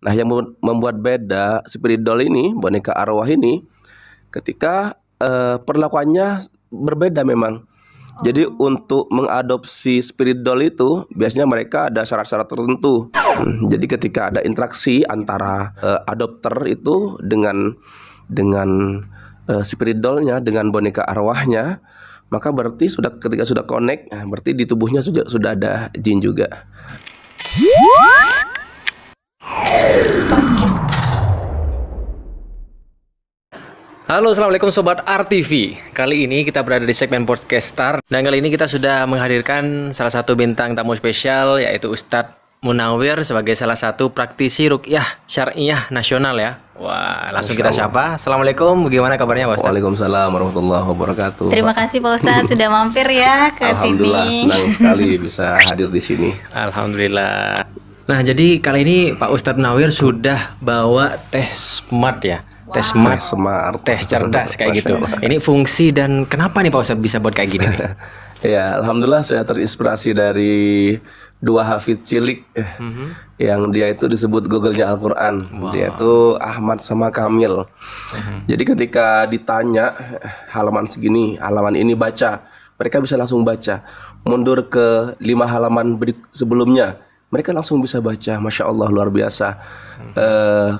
Nah, yang membuat beda spirit doll ini, boneka arwah ini, ketika perlakuannya berbeda memang. Jadi untuk mengadopsi spirit doll itu biasanya mereka ada syarat-syarat tertentu. Jadi ketika ada interaksi antara adopter itu dengan spirit dollnya, dengan boneka arwahnya, maka berarti ketika sudah connect, berarti di tubuhnya sudah ada jin juga. Halo, assalamualaikum sobat RTV. Kali ini kita berada di segmen Podcaster, dan kali ini kita sudah menghadirkan salah satu bintang tamu spesial, yaitu Ustadz Munawir sebagai salah satu praktisi ruqyah syar'iyah nasional ya. Wah, langsung kita sapa. Assalamualaikum, bagaimana kabarnya Pak Ustadz? Waalaikumsalam warahmatullahi wabarakatuh. Terima kasih Pak Ustadz sudah mampir ya ke Alhamdulillah, sini. senang sekali bisa hadir di sini. Alhamdulillah. Nah, jadi kali ini Pak Ustadz Munawir sudah bawa tes SMART ya. Tes SMART, tes cerdas kayak gitu. Ini fungsi dan kenapa nih Pak Ustadz bisa buat kayak gini nih? Ya, alhamdulillah saya terinspirasi dari dua hafidz cilik yang dia itu disebut Google-nya Al-Quran. Dia itu Ahmad sama Kamil. Jadi ketika ditanya halaman segini, halaman ini baca, mereka bisa langsung baca. Mundur ke 5 halaman sebelumnya, mereka langsung bisa baca. Masya Allah, luar biasa.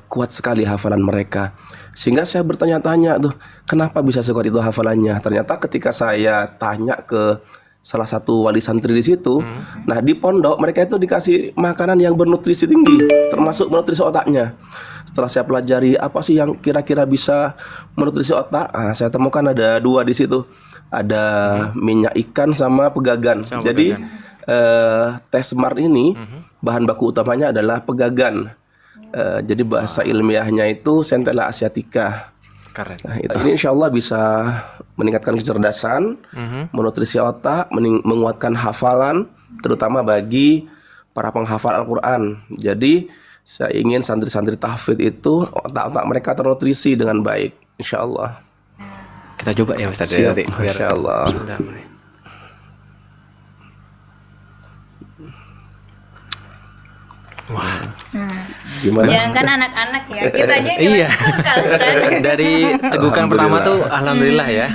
Kuat sekali hafalan mereka. Sehingga saya bertanya-tanya tuh, kenapa bisa sekuat itu hafalannya? Ternyata ketika saya tanya ke salah satu wali santri di situ, nah di pondok mereka itu dikasih makanan yang bernutrisi tinggi, termasuk menutrisi otaknya. Setelah saya pelajari apa sih yang kira-kira bisa menutrisi otak, saya temukan ada 2 di situ, ada minyak ikan sama pegagan. Jadi tes SMART ini bahan baku utamanya adalah pegagan. Jadi bahasa ilmiahnya itu Centella asiatica. Keren. Nah, ini insya Allah bisa meningkatkan kecerdasan, menutrisi otak, menguatkan hafalan, terutama bagi para penghafal Al-Quran. Jadi saya ingin santri-santri tahfidz itu otak-otak mereka ternutrisi dengan baik, insya Allah. Kita coba ya Ustadz. Siap, insya Allah. Wah. Gimana? Jangankan anak-anak ya, kita aja yang Iya. suka Ustadz. Dari tegukan pertama tuh alhamdulillah ya.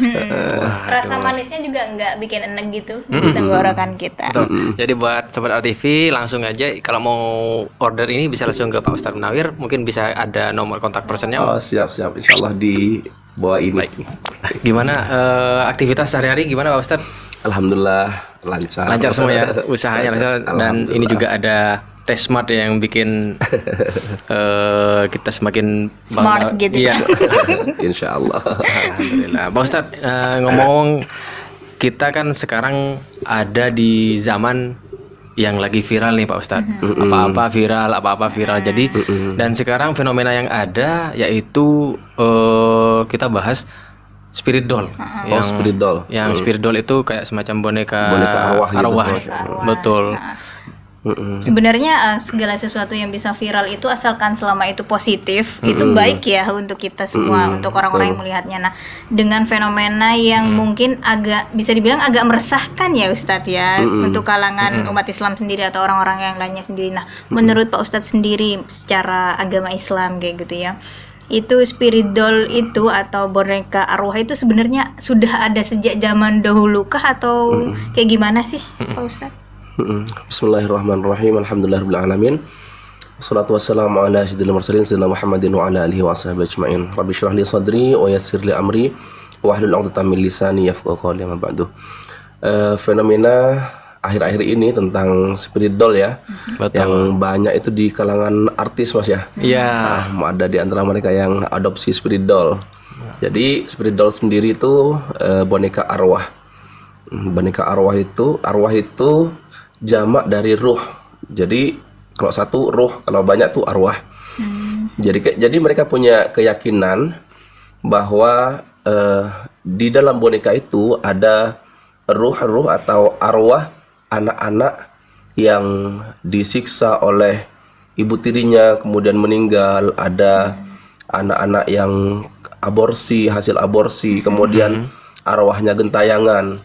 Rasa manisnya juga nggak bikin enek gitu di tenggorokan kita. Betul. Jadi buat sobat RTV langsung aja kalau mau order ini bisa langsung ke Pak Ustadz Munawir, mungkin bisa ada nomor kontak personnya. Oh, siap, insya Allah di bawah ini. Nah, gimana aktivitas sehari-hari gimana Pak Ustadz? Alhamdulillah lancar. Lancar semua ya usahanya lancar, dan ini juga ada tes SMART yang bikin kita semakin Smart bangga. gitu. Iya. Insya Allah. Alhamdulillah. Pak Ustadz, ngomong kita kan sekarang ada di zaman yang lagi viral nih Pak Ustadz. Apa-apa viral. Jadi dan sekarang fenomena yang ada yaitu kita bahas spirit doll. Spirit doll. Yang spirit doll itu kayak semacam boneka arwah gitu. Betul. Sebenarnya segala sesuatu yang bisa viral itu asalkan selama itu positif, itu baik ya untuk kita semua, untuk orang-orang yang melihatnya. Nah, dengan fenomena yang mungkin agak bisa dibilang agak meresahkan ya Ustadz ya, untuk kalangan umat Islam sendiri atau orang-orang yang lainnya sendiri. Nah, menurut Pak Ustadz sendiri secara agama Islam kayak gitu ya, itu spirit doll itu atau boneka arwah itu sebenarnya sudah ada sejak zaman dahulu kah atau kayak gimana sih Pak Ustadz? Bismillahirrahmanirrahim. Alhamdulillahirabbil alamin. Wassalatu wassalamu ala sayyidil mursalin sayyidina Muhammadin wa ala alihi wa ashabihi ajmain. Rabbi shrah li sadri wa yassir li amri wa hlul 'uqdatam min lisani yafqahu qawli. Amma ba'du. Fenomena akhir-akhir ini tentang spirit doll ya. Betul. Yang banyak itu di kalangan artis Mas ya. Iya. Ada di antara mereka yang adopsi spirit doll. Jadi spirit doll sendiri itu boneka arwah. Boneka arwah itu jamak dari ruh. Jadi kalau satu ruh, kalau banyak tuh arwah. Jadi mereka punya keyakinan bahwa di dalam boneka itu ada ruh-ruh atau arwah anak-anak yang disiksa oleh ibu tirinya kemudian meninggal, ada anak-anak yang hasil aborsi, kemudian arwahnya gentayangan,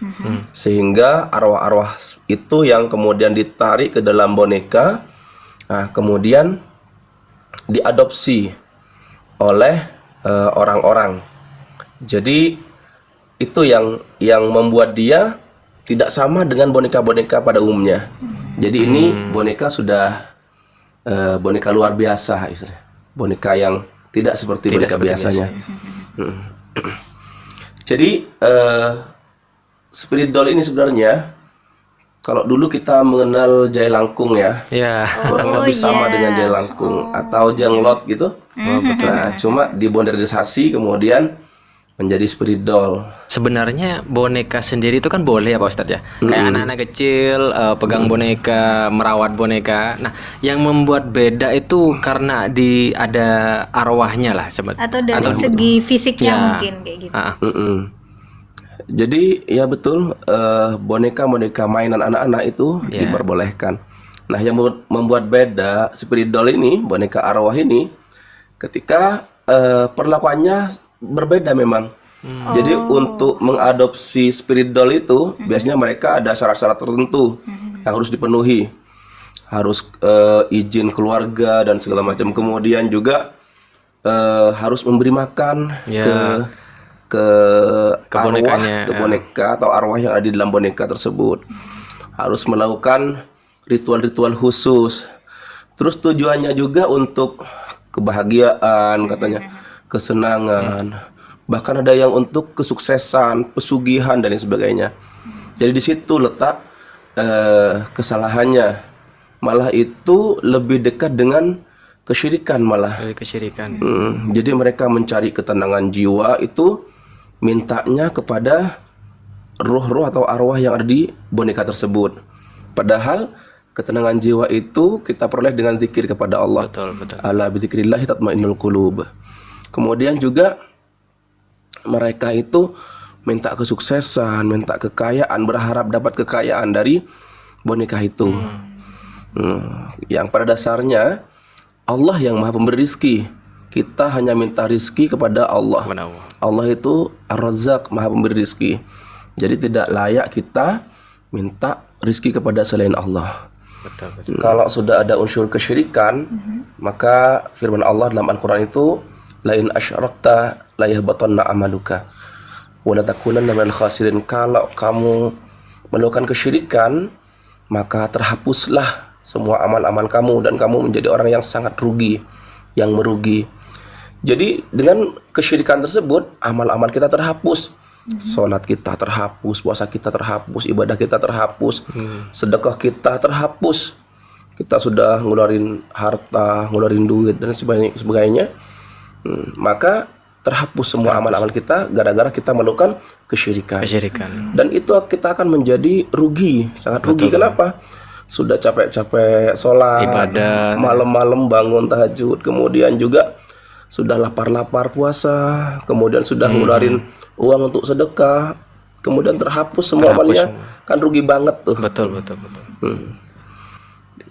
sehingga arwah-arwah itu yang kemudian ditarik ke dalam boneka. Nah, kemudian diadopsi oleh orang-orang. Jadi itu yang membuat dia tidak sama dengan boneka-boneka pada umumnya. Jadi ini boneka sudah boneka luar biasa, istilahnya. Boneka yang tidak seperti boneka biasanya. Jadi spirit doll ini sebenarnya, kalau dulu kita mengenal jailangkung ya, kurang lebih sama dengan jailangkung atau jenglot gitu. Nah, cuma dimodernisasi kemudian menjadi spirit doll. Sebenarnya boneka sendiri itu kan boleh ya Pak Ustadz ya. Kayak anak-anak kecil pegang boneka, merawat boneka. Nah, yang membuat beda itu karena ada arwahnya lah atau dari segi fisiknya mungkin kayak gitu. Jadi ya betul, boneka-boneka mainan anak-anak itu diperbolehkan. Nah, yang membuat beda spirit doll ini, boneka arwah ini, ketika perlakuannya berbeda memang. Jadi untuk mengadopsi spirit doll itu biasanya mereka ada syarat-syarat tertentu yang harus dipenuhi. Harus izin keluarga dan segala macam. Kemudian juga harus memberi makan ke arwah, ke boneka atau arwah yang ada di dalam boneka tersebut. Harus melakukan ritual-ritual khusus. Terus tujuannya juga untuk kebahagiaan katanya, kesenangan, bahkan ada yang untuk kesuksesan, pesugihan dan lain sebagainya. Jadi di situ letak kesalahannya. Malah itu lebih dekat dengan kesyirikan malah. Jadi mereka mencari ketenangan jiwa itu mintanya kepada roh-roh atau arwah yang ada di boneka tersebut. Padahal ketenangan jiwa itu kita peroleh dengan zikir kepada Allah. Ala bizikrillahi tatmainnul qulub. Kemudian juga mereka itu minta kesuksesan, minta kekayaan, berharap dapat kekayaan dari boneka itu. Yang pada dasarnya Allah yang Maha Pemberi rizki. Kita hanya minta rizki kepada Allah. Allah itu Ar-Razzaq, Maha Pemberi rizki. Jadi tidak layak kita minta rizki kepada selain Allah. Kalau sudah ada unsur kesyirikan, maka firman Allah dalam Al-Quran itu, la in asyrakta la yahbatanna amaluka wa la takunanna minal khasirin. Kalau kamu melakukan kesyirikan, maka terhapuslah semua amal-amal kamu dan kamu menjadi orang yang sangat rugi, yang merugi. Jadi dengan kesyirikan tersebut, amal-amal kita terhapus. Salat kita terhapus, puasa kita terhapus, ibadah kita terhapus, sedekah kita terhapus. Kita sudah ngeluarin harta, ngeluarin duit dan sebagainya. Maka terhapus semua amal-amal kita gara-gara kita melakukan kesyirikan. Dan itu kita akan menjadi rugi, sangat rugi. Kenapa? Sudah capek-capek sholat, ibadah, malam-malam bangun tahajud, kemudian juga sudah lapar-lapar puasa, kemudian sudah ngeluarin uang untuk sedekah, kemudian terhapus semua amalnya, kan rugi banget tuh. Betul.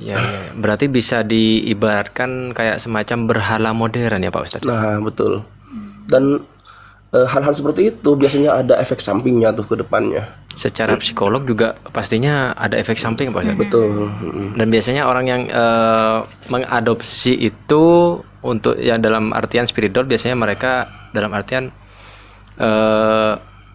Ya, berarti bisa diibaratkan kayak semacam berhala modern ya Pak Ustadz. Nah betul. Dan hal-hal seperti itu biasanya ada efek sampingnya tuh ke depannya. Secara psikolog juga pastinya ada efek samping Pak Ustadz. Betul. Dan biasanya orang yang mengadopsi itu untuk yang dalam artian spirit doll, biasanya mereka dalam artian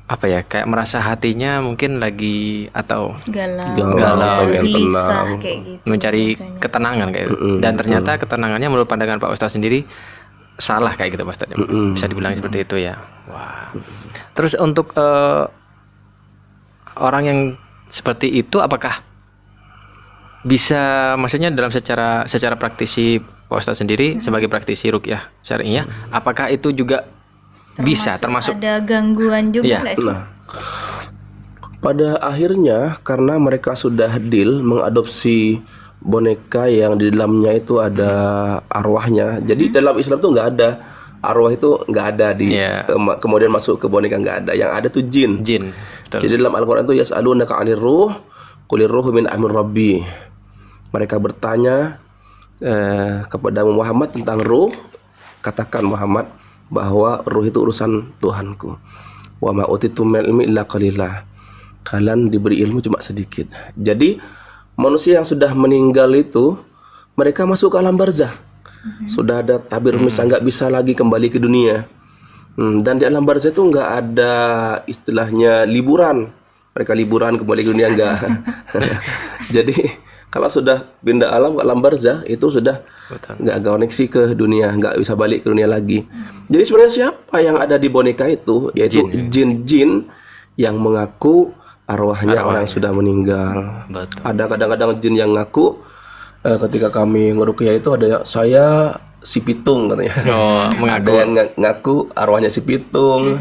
apa ya, kayak merasa hatinya mungkin lagi atau galau, gelisah kayak gitu, mencari ketenangan kayak gitu. Dan ternyata ketenangannya menurut pandangan Pak Ustadz sendiri salah kayak gitu Pak Ustadz. Bisa dibilang seperti itu ya. Wah. Terus untuk orang yang seperti itu, apakah bisa, maksudnya dalam secara praktisi Pak Ustadz sendiri sebagai praktisi ruqyah syar'iyah, apakah itu juga termasuk ada gangguan juga nggak sih? Nah, pada akhirnya karena mereka sudah deal mengadopsi boneka yang di dalamnya itu ada arwahnya. Jadi dalam Islam tuh nggak ada arwah, itu nggak ada di kemudian masuk ke boneka, nggak ada. Yang ada tuh jin. Jadi dalam Al-Quran tuh yas'alunaka 'anir ruh qulir ruhu min amri rabbi. Mereka bertanya kepada Muhammad tentang ruh. Katakan Muhammad bahwa ruh itu urusan Tuhanku. Wa ma utitum minal ilmi illa qalila. Kalian diberi ilmu cuma sedikit. Jadi manusia yang sudah meninggal itu mereka masuk ke alam barzah. sudah ada tabir misal nggak bisa lagi kembali ke dunia. Dan di alam barzah itu nggak ada istilahnya liburan. Mereka liburan kembali ke dunia nggak. Jadi kalau sudah pindah alam ke alam barzah itu sudah nggak koneksi ke dunia, nggak bisa balik ke dunia lagi. Jadi sebenarnya siapa yang ada di boneka itu, yaitu jin-jin yang mengaku arwahnya orang yang sudah meninggal. Betul. Ada kadang-kadang jin yang ngaku ketika kami ngeruqyah itu ada saya si pitung katanya. Oh, Ada yang ngaku arwahnya si pitung.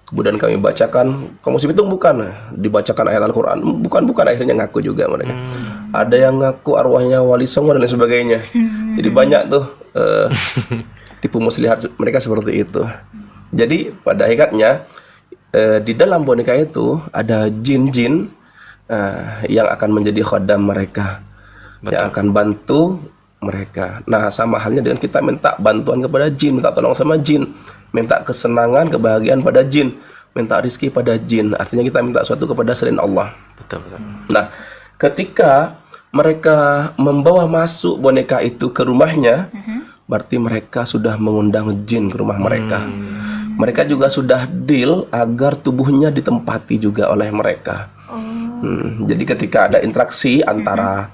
Kemudian kami bacakan, kamu si pitung bukan? Dibacakan ayat Al-Quran, bukan akhirnya ngaku juga mereka. Ada yang ngaku arwahnya Wali Songo dan lain sebagainya. Jadi banyak tuh tipu muslihat mereka seperti itu. Jadi pada hakikatnya di dalam boneka itu ada jin-jin yang akan menjadi khodam mereka. Yang akan bantu mereka. Nah, sama halnya dengan kita minta bantuan kepada jin, minta tolong sama jin, minta kesenangan, kebahagiaan pada jin, minta rezeki pada jin. Artinya kita minta sesuatu kepada selain Allah. Betul. Nah, ketika mereka membawa masuk boneka itu ke rumahnya, berarti mereka sudah mengundang jin ke rumah mereka. Mereka juga sudah deal agar tubuhnya ditempati juga oleh mereka. Jadi ketika ada interaksi antara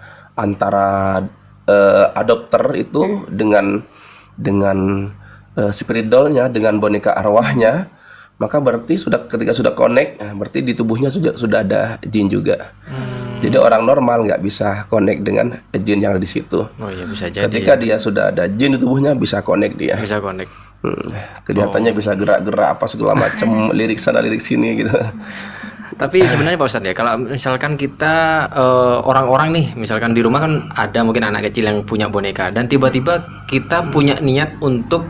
adopter itu dengan spirit doll-nya, dengan boneka arwahnya, maka berarti ketika sudah connect, berarti di tubuhnya sudah ada jin juga. Jadi orang normal nggak bisa connect dengan jin yang ada di situ. Oh iya, bisa jadi. Ketika dia sudah ada jin di tubuhnya, bisa connect dia. Bisa connect. Kelihatannya bisa gerak-gerak apa segala macam, lirik sana lirik sini gitu. Tapi sebenarnya Pak Ustadz ya, kalau misalkan kita orang-orang nih, misalkan di rumah kan ada mungkin anak kecil yang punya boneka, dan tiba-tiba kita punya niat untuk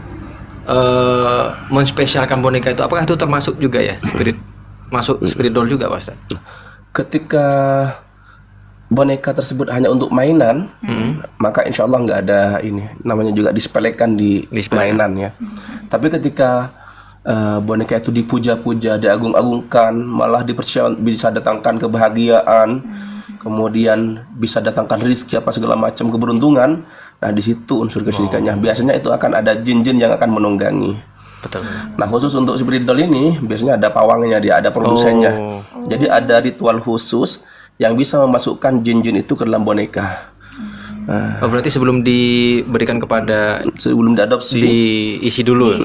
menspesialkan boneka itu, apakah itu termasuk juga ya spirit doll juga Pak Ustadz? Ketika boneka tersebut hanya untuk mainan, maka insya Allah nggak ada ini, namanya juga disepelekan di mainan ya. Tapi ketika boneka itu dipuja-puja, diagung-agungkan, malah bisa datangkan kebahagiaan, kemudian bisa datangkan rezeki apa segala macam keberuntungan. Nah, di situ unsur kesyirikannya. Biasanya itu akan ada jin-jin yang akan menunggangi. Betul. Nah, khusus untuk spirit doll ini biasanya ada pawangnya, dia ada produsennya. Jadi ada ritual khusus yang bisa memasukkan jin-jin itu ke dalam boneka. Berarti sebelum diberikan kepada, sebelum diadopsi, diisi dulu.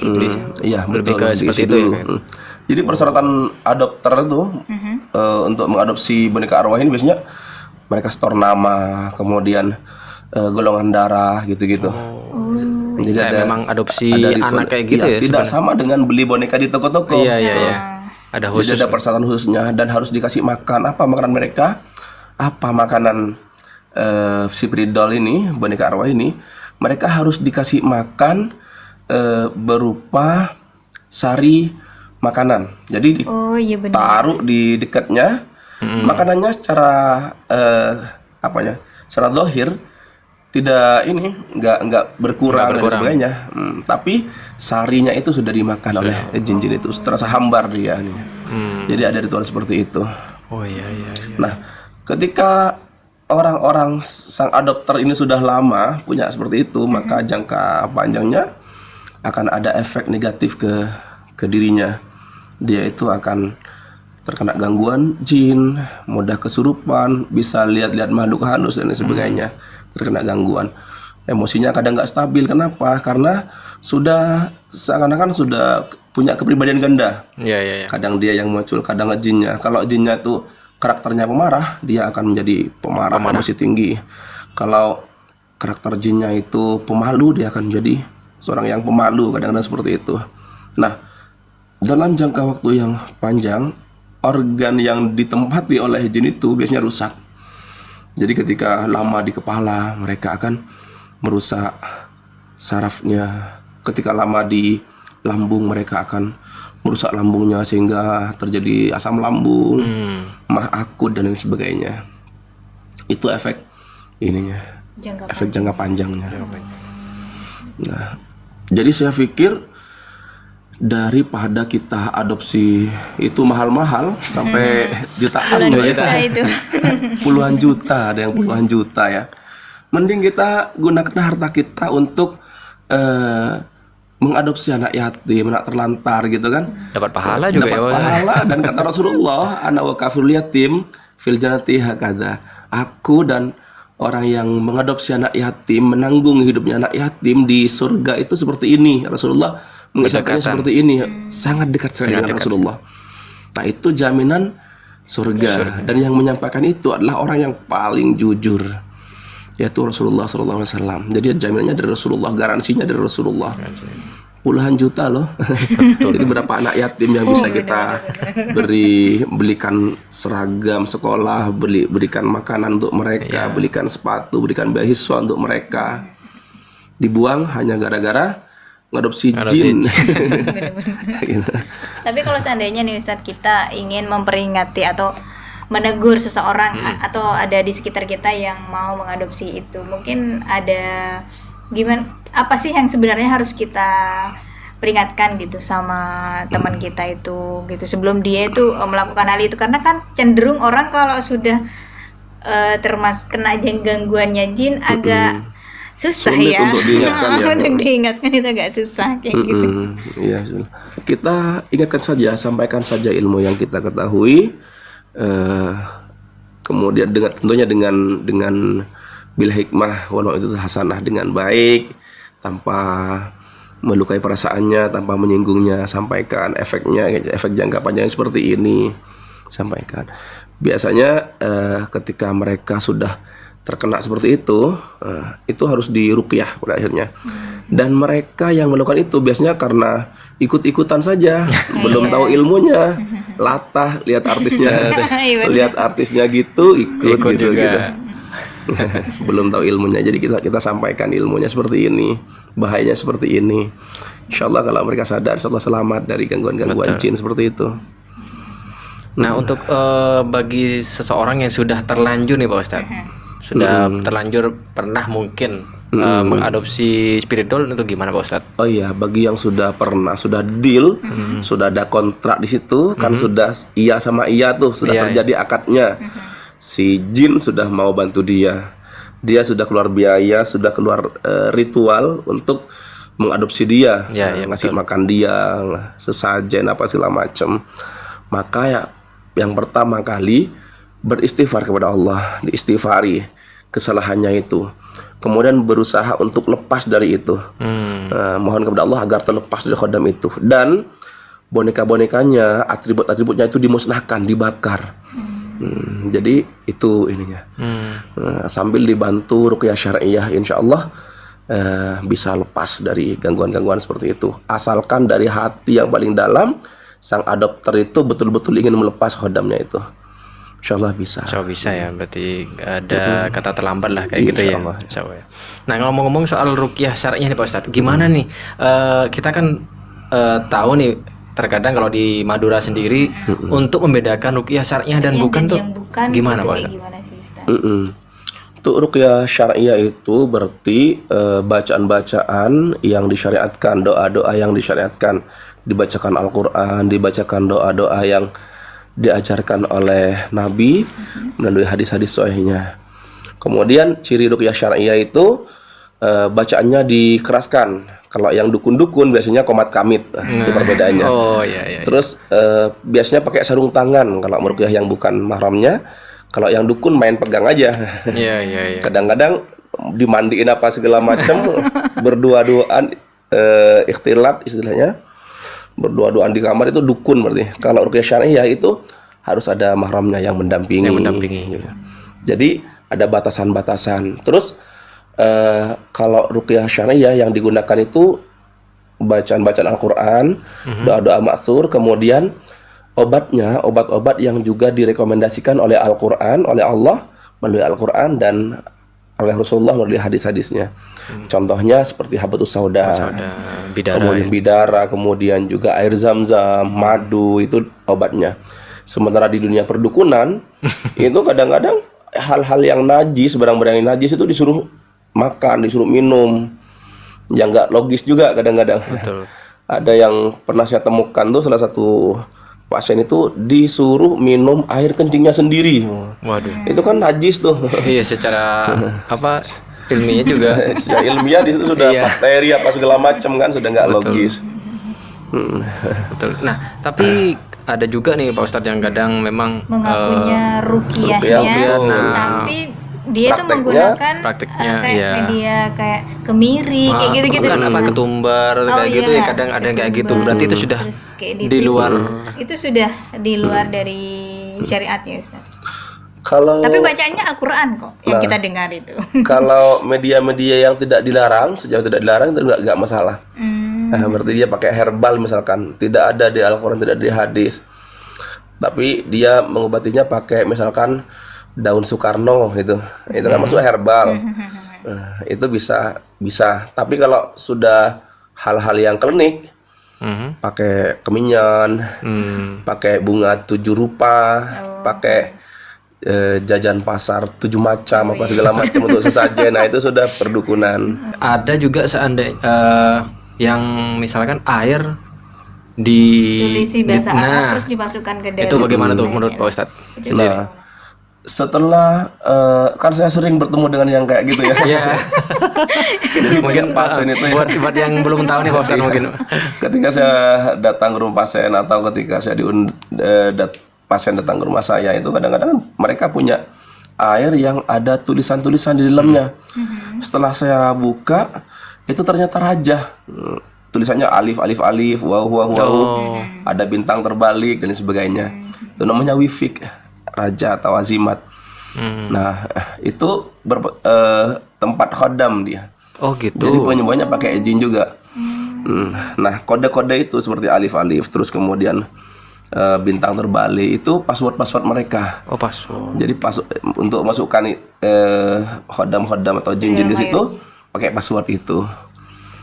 Iya, lebih betul, ke seperti itu dulu. ya. Jadi persyaratan adopter itu untuk mengadopsi boneka arwah ini biasanya mereka store nama, kemudian golongan darah gitu-gitu. Jadi memang adopsi anak kayak gitu ya. Tidak sama dengan beli boneka di toko-toko. Iya. Ada khusus. Jadi ada persyaratan khususnya dan harus dikasih makan. Apa makanan mereka? Apa makanan si spirit doll ini, boneka arwah ini? Mereka harus dikasih makan berupa sari makanan. Jadi ditaruh di dekatnya. Makanannya secara secara zahir tidak nggak berkurang dan sebagainya. Tapi sarinya itu sudah dimakan oleh jin-jin itu, terasa hambar dia nih. Jadi ada ritual seperti itu. Oh iya. Nah, ketika orang-orang sang adopter ini sudah lama punya seperti itu, maka jangka panjangnya akan ada efek negatif ke dirinya. Dia itu akan terkena gangguan jin, mudah kesurupan, bisa lihat-lihat makhluk halus dan sebagainya, terkena gangguan. Emosinya kadang nggak stabil. Kenapa? Karena sudah seakan-akan sudah punya kepribadian ganda. Iya. Kadang dia yang muncul, kadang jinnya. Kalau jinnya itu karakternya pemarah, dia akan menjadi pemarah. Emosi tinggi. Kalau karakter jinnya itu pemalu, dia akan menjadi seorang yang pemalu, kadang-kadang seperti itu. Nah, dalam jangka waktu yang panjang, organ yang ditempati oleh jin itu biasanya rusak. Jadi ketika lama di kepala, mereka akan merusak sarafnya. Ketika lama di lambung, mereka akan merusak lambungnya sehingga terjadi asam lambung, mah akut dan lain sebagainya. Itu efek ininya, efek jangka panjangnya. Nah, jadi saya pikir daripada kita adopsi itu mahal-mahal sampai jutaan, itu. Puluhan juta, ada yang puluhan juta ya. Mending kita gunakan harta kita untuk mengadopsi anak yatim, anak terlantar gitu kan. Dapat pahala juga Dapat ya. pahala. Dan kata Rasulullah, anak wa kafirul yatim fil jannati hakadha. Aku dan orang yang mengadopsi anak yatim, menanggung hidupnya anak yatim di surga itu seperti ini. Rasulullah mengisyaratkannya Berdekatan. seperti ini, sangat dekat sekali dengan Rasulullah. Nah, itu jaminan surga. Dan yang menyampaikan itu adalah orang yang paling jujur, yaitu Rasulullah SAW. Jadi jaminannya dari Rasulullah, garansinya dari Rasulullah. Puluhan juta loh. Jadi berapa anak yatim yang bisa kita belikan seragam sekolah, berikan makanan untuk mereka, belikan sepatu, berikan beasiswa untuk mereka. Dibuang hanya gara-gara ngadopsi jin. Gitu. Tapi kalau seandainya nih Ustadz, kita ingin memperingati atau menegur seseorang atau ada di sekitar kita yang mau mengadopsi itu, mungkin ada gimana, apa sih yang sebenarnya harus kita peringatkan gitu sama teman kita itu gitu sebelum dia itu melakukan hal itu, karena kan cenderung orang kalau sudah kena gangguannya jin agak susah Sulit ya untuk diingatkan ya. untuk diingatkan itu agak susah kayak gitu. Iya, kita ingatkan saja, sampaikan saja ilmu yang kita ketahui. Kemudian tentunya dengan bil hikmah walau itu hasanah, dengan baik, tanpa melukai perasaannya, tanpa menyingsingnya. Sampaikan efeknya, efek jangka panjangnya seperti ini, sampaikan. Biasanya ketika mereka sudah terkena seperti itu harus diruqyah pada akhirnya. Dan mereka yang melakukan itu biasanya karena ikut-ikutan saja, belum tahu ilmunya, latah lihat artisnya gitu, ikut gitu. Belum tahu ilmunya. Jadi kita sampaikan ilmunya seperti ini, bahayanya seperti ini. Insyaallah kalau mereka sadar, insyaallah selamat dari gangguan-gangguan jin seperti itu. Nah, untuk bagi seseorang yang sudah terlanjur nih Pak Ustadz, sudah terlanjur pernah mungkin mengadopsi spirit doll, itu gimana Pak Ustadz? Oh iya, bagi yang sudah pernah, sudah deal, sudah ada kontrak di situ, kan sudah iya sama iya tuh, sudah terjadi akadnya. Si jin sudah mau bantu dia sudah keluar biaya, sudah keluar ritual untuk mengadopsi dia, ngasih makan dia, sesajen apa segala macam. Maka ya, yang pertama kali beristighfar kepada Allah, diistighfari kesalahannya itu, kemudian berusaha untuk lepas dari itu. Mohon kepada Allah agar terlepas dari khodam itu, dan boneka-bonekanya, atribut-atributnya itu dimusnahkan, dibakar. Jadi itu ininya. Sambil dibantu ruqyah syariah, insya Allah bisa lepas dari gangguan-gangguan seperti itu, asalkan dari hati yang paling dalam sang adopter itu betul-betul ingin melepas khodamnya itu. Insyaallah bisa. Insyaallah bisa ya, berarti ada kata terlambat lah kayak gitu ya. Insyaallah. Nah, ngomong-ngomong soal ruqyah syar'inya nih Pak Ustadz, gimana nih? Kita kan tahu nih, terkadang kalau di Madura sendiri untuk membedakan ruqyah syar'iah dan bukan tuh gimana Pak Ustadz? Gimana sih Ustadz? Untuk ruqyah syariah itu berarti bacaan-bacaan yang disyariatkan, doa-doa yang disyariatkan, dibacakan Al-Qur'an, dibacakan doa-doa yang diajarkan oleh Nabi melalui hadis-hadis sahihnya. Kemudian ciri ruqyah syariah itu bacaannya dikeraskan. Kalau yang dukun-dukun biasanya komat kamit, itu perbedaannya. Oh iya. Terus biasanya pakai sarung tangan kalau meruqyah yang bukan mahramnya. Kalau yang dukun main pegang aja. Iya. Kadang-kadang dimandiin apa segala macam, berdua-duaan, ikhtilat istilahnya. Berdua-duaan di kamar itu dukun berarti. Kalau ruqyah syariah itu harus ada mahramnya yang mendampingi. Jadi ada batasan-batasan. Terus kalau ruqyah syariah yang digunakan itu bacaan-bacaan Al-Qur'an, doa-doa ma'tsur, kemudian obat-obat yang juga direkomendasikan oleh Al-Qur'an, oleh Allah melalui Al-Qur'an dan oleh Rasulullah melalui hadis-hadisnya. Contohnya seperti habatus sauda, kemudian bidara, kemudian juga air zam-zam, madu, itu obatnya. Sementara di dunia perdukunan itu kadang-kadang hal-hal yang najis, barang-barang yang najis itu disuruh makan, disuruh minum, yang nggak logis juga kadang-kadang. Ada yang pernah saya temukan tuh, salah satu pasien itu disuruh minum air kencingnya sendiri. Waduh. Itu kan najis tuh. Iya, secara apa ilmiah juga. Secara ilmiah di situ sudah Iya. bakteri apa segala macam kan sudah nggak Betul. logis. Betul. Nah, tapi ada juga nih Pak Ustadz yang kadang memang mengakunya ruqyah, ruqyahnya, betul. tapi dia tuh Prakteknya- menggunakan prakteknya, kayak iya. media kayak kemiri kayak gitu-gitu. bukan apa ketumbar kayak gitu ya, kadang ada yang kayak gitu. ketumbar. Berarti itu sudah Terus kayak di luar. itu sudah di luar dari syariatnya Ustaz. Kalau Tapi bacaannya Al-Qur'an kok yang Nah. kita dengar itu. kalau media-media yang tidak dilarang, sejauh tidak dilarang itu nggak masalah. Nah, berarti dia pakai herbal misalkan, tidak ada di Al-Quran, tidak ada di hadis. Tapi dia mengobatinya pakai misalkan daun Soekarno itu kan masuk herbal. Nah, itu bisa. Tapi kalau sudah hal-hal yang klinik, Mhm. pakai kemenyan, pakai bunga 7 rupa, pakai jajan pasar 7 macam apa segala macam untuk sesajen. Nah, itu sudah perdukunan. Ada juga seandainya yang misalkan air Tulisi bahasa Arab nah, terus dimasukkan ke dalam. itu bagaimana tuh menurut Pak Ustadz? Nah, setelah kan saya sering bertemu dengan yang kayak gitu ya. Iya. Jadi Mungkin pasien itu ya. buat yang belum tahu nih Pak Ustadz mungkin. Ketika saya datang ke rumah pasien atau ketika saya pasien datang ke rumah saya itu kadang-kadang mereka punya air yang ada tulisan-tulisan di dalamnya. Setelah saya buka itu ternyata raja. Tulisannya alif alif alif, waw waw waw. Ada bintang terbalik dan sebagainya. Itu namanya wifik, raja atau azimat. Nah, itu tempat khodam dia. Oh gitu. Jadi penyembuhannya pakai jin juga. Nah, kode-kode itu seperti alif-alif, terus kemudian bintang terbalik itu password mereka. Oh pas. Jadi untuk masukkan khodam-khodam atau jin-jin ke situ pakai password itu.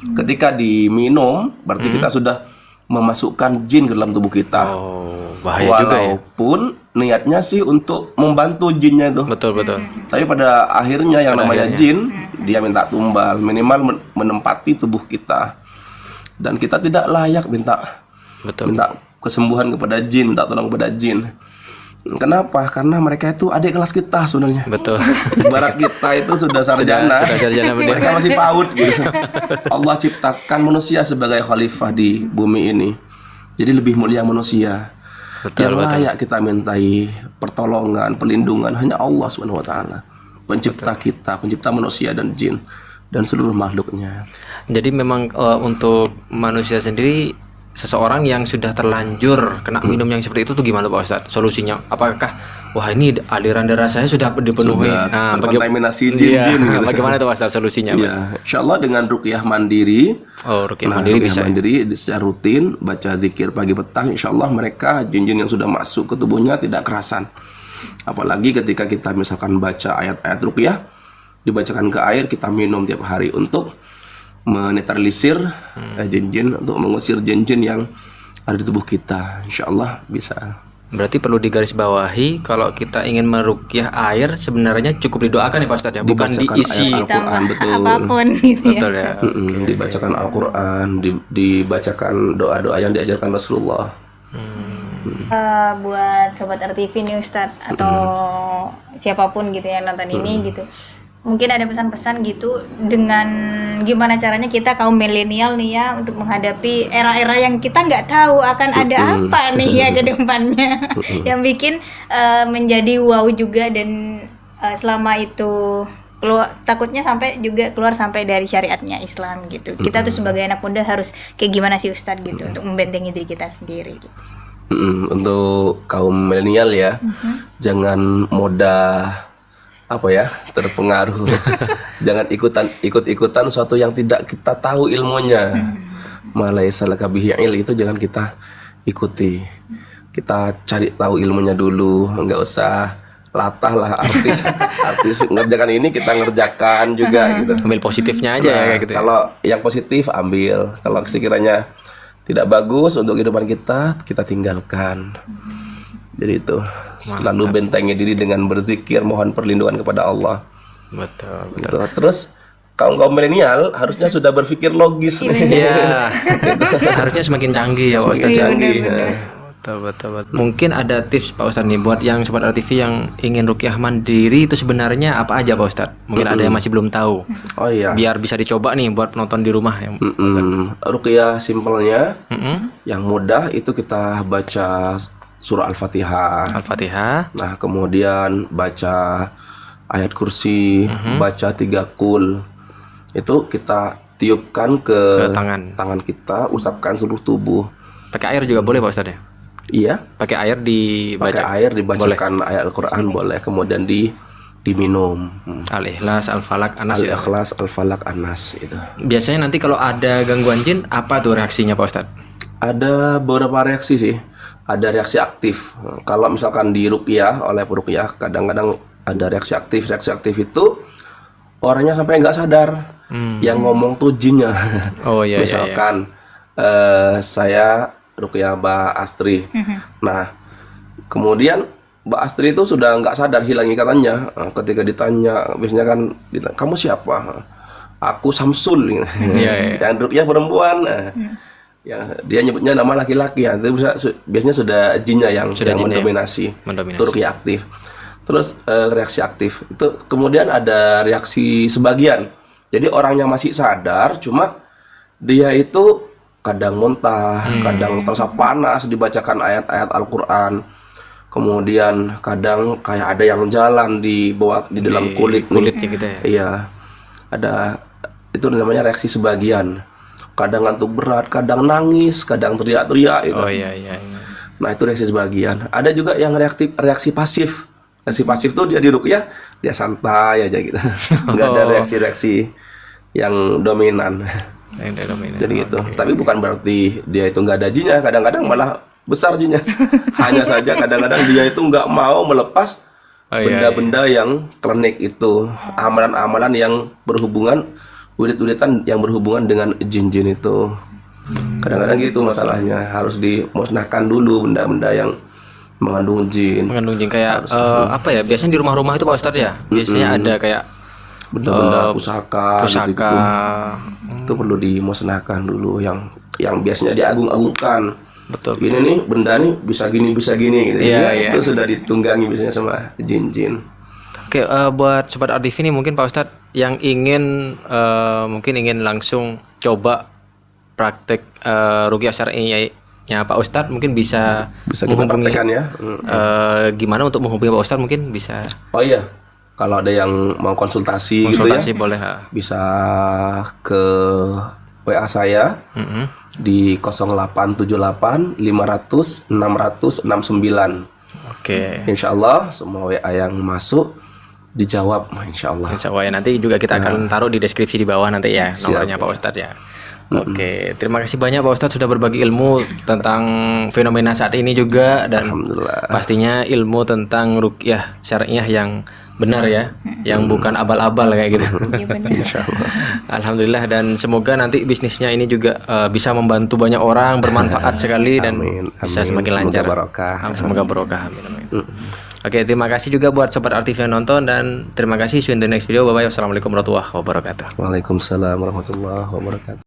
Ketika diminum, berarti kita sudah memasukkan jin ke dalam tubuh kita. Oh bahaya juga ya. Walaupun niatnya sih untuk membantu jinnya itu. Betul. Tapi pada akhirnya yang namanya jin, dia minta tumbal, minimal menempati tubuh kita. Dan kita tidak layak minta kesembuhan kepada jin, minta tolong kepada jin. Kenapa? Karena mereka itu adik kelas kita sebenarnya. Betul. Ibarat kita itu sudah sarjana, Sudah sarjana benar. mereka masih PAUD gitu. Allah ciptakan manusia sebagai khalifah di bumi ini. Jadi lebih mulia manusia. Yang layak kita mintai pertolongan, perlindungan hanya Allah Subhanahu wa taala. Pencipta kita, pencipta manusia dan jin dan seluruh makhluknya. Jadi memang untuk manusia sendiri, seseorang yang sudah terlanjur kena minum yang seperti itu tuh gimana Pak Ustadz? Solusinya? Apakah wah ini aliran darah saya sudah dipenuhi? Sudah terkontaminasi jin-jin gitu. Bagaimana tuh Pak Ustadz solusinya? Ya, insyaallah dengan ruqyah mandiri. Oh, ruqyah mandiri ruqyah bisa. mandiri secara rutin baca zikir pagi petang, insyaallah mereka jin-jin yang sudah masuk ke tubuhnya tidak kerasan. Apalagi ketika kita misalkan baca ayat-ayat ruqyah dibacakan ke air, kita minum tiap hari untuk menetralisir jin-jin, untuk mengusir jin-jin yang ada di tubuh kita. Insyaallah bisa. Berarti perlu digarisbawahi kalau kita ingin meruqyah air sebenarnya cukup didoakan ya Pak Ustadz ya, bukan Dibacakan diisi. ayat Al-Quran, betul. Apapun gitu ya. Betul ya. Dibacakan Al-Quran, dibacakan doa-doa yang diajarkan Rasulullah. Buat sobat RTV nih Ustadz atau siapapun gitu yang nonton ini gitu, mungkin ada pesan-pesan gitu dengan gimana caranya kita kaum milenial nih ya untuk menghadapi era-era yang kita nggak tahu akan ada apa nih ya ke depannya yang bikin menjadi wow juga dan selama itu takutnya sampai juga keluar sampai dari syariatnya Islam gitu. Kita tuh sebagai anak muda harus kayak gimana sih Ustadz gitu untuk membentengi diri kita sendiri gitu. Untuk kaum milenial ya, jangan mudah terpengaruh. Jangan ikut-ikutan suatu yang tidak kita tahu ilmunya. Malaisa laka bihi il, itu jangan kita ikuti. Kita cari tahu ilmunya dulu, enggak usah latah lah artis ngerjakan ini kita ngerjakan juga gitu. Ambil positifnya aja ya kayak gitu. Kalau yang positif ambil, kalau sekiranya tidak bagus untuk kehidupan kita tinggalkan. Jadi itu selalu bentengi diri dengan berzikir, mohon perlindungan kepada Allah. Betul. Gitu. Terus kaum milenial harusnya sudah berpikir logis nih. Iya. Harusnya semakin canggih ya Pak Semakin Ustadz. canggih. Betul. Mungkin ada tips Pak Ustadz nih buat yang sobat RTV yang ingin ruqyah mandiri itu sebenarnya apa aja Pak Ustadz? Mungkin ada yang masih belum tahu. Oh iya. Biar bisa dicoba nih buat nonton di rumah ya. Ruqyah simpelnya, yang mudah itu kita baca surah Al-Fatihah. Al-Fatihah. Nah, kemudian baca ayat kursi, baca 3 qul. Itu kita tiupkan ke tangan kita, usapkan seluruh tubuh. Pakai air juga boleh Pak Ustadz ya? Iya. Pakai air dibaca. Pakai air dibacakan ayat Al-Qur'an boleh, kemudian diminum. Al-Ikhlas, Al-Falaq, Anas. Al-Ikhlas, Al-Falaq, Anas itu. Biasanya nanti kalau ada gangguan jin apa tuh reaksinya Pak Ustadz? Ada beberapa reaksi sih. Ada reaksi aktif. Kalau misalkan di ruqyah oleh peruqyah, kadang-kadang ada reaksi aktif. Reaksi aktif itu orangnya sampai nggak sadar. Yang ngomong tuh jinnya. Oh iya. Misalkan saya ruqyah Mbak Astri. Nah, kemudian Mbak Astri itu sudah nggak sadar hilang ikatannya. Ketika ditanya, biasanya kan ditanya, kamu siapa? Aku Samsul. Yang ruqyah perempuan. Ya, dia nyebutnya nama laki-laki ya. Itu biasanya sudah jinnya yang mendominasi. Itu ruqyah aktif. Terus reaksi aktif itu kemudian ada reaksi sebagian. Jadi orangnya masih sadar, cuma dia itu kadang muntah, kadang terasa panas dibacakan ayat-ayat Al-Qur'an. Kemudian kadang kayak ada yang jalan di bawah di dalam kulitnya gitu ya. Iya. Ada itu namanya reaksi sebagian. Kadang ngantuk berat, kadang nangis, kadang teriak-teriak gitu. Oh iya. Nah, itu reaksi sebagian. Ada juga yang reaksi pasif. Reaksi pasif tuh dia di ruqyah, dia santai aja gitu. Enggak ada reaksi-reaksi yang dominan. Jadi gitu. Tapi bukan berarti dia itu nggak ada jinnya. Kadang-kadang malah besar jinnya. Hanya saja kadang-kadang dia itu nggak mau melepas benda-benda yang klinik itu, amalan-amalan yang berhubungan, urit-uritan yang berhubungan dengan jin-jin itu. Kadang-kadang gitu masalahnya, harus dimusnahkan dulu benda-benda yang mengandung jin. Kayak apa ya? Biasanya di rumah-rumah itu Pak Ustadz ya. Biasanya ada kayak benda-benda pusaka. Gitu. Itu perlu dimusnahkan dulu yang biasanya diagung-agungkan. Betul. Ini nih benda nih bisa gini gitu. Itu sudah ditunggangi biasanya sama jin-jin. Oke, buat sobat RTV ini mungkin Pak Ustadz yang ingin mungkin ingin langsung coba praktek ruqyah syar'iyyahnya Pak Ustadz, mungkin bisa kita praktekkan ya. Gimana untuk menghubungi Pak Ustadz mungkin bisa. Oh iya. Kalau ada yang mau konsultasi gitu ya, boleh bisa ke WA saya di 0878 500 600 69. Oke. Insya Allah semua WA yang masuk dijawab, Insya Allah. Insya Allah ya, nanti juga kita akan taruh di deskripsi di bawah nanti ya nomornya Pak Ustadz ya. Oke, terima kasih banyak Pak Ustadz sudah berbagi ilmu tentang fenomena saat ini juga, dan pastinya ilmu tentang ruqyah syar'iyyah yang benar ya, yang bukan abal-abal kayak gitu. Alhamdulillah, dan semoga nanti bisnisnya ini juga bisa membantu banyak orang, bermanfaat sekali dan bisa semakin lancar. Semoga barokah. Amin. Oke, terima kasih juga buat sobat RTV yang nonton, dan terima kasih. See you in the next video. Bye bye. Wassalamualaikum warahmatullahi wabarakatuh. Waalaikumsalam warahmatullahi wabarakatuh.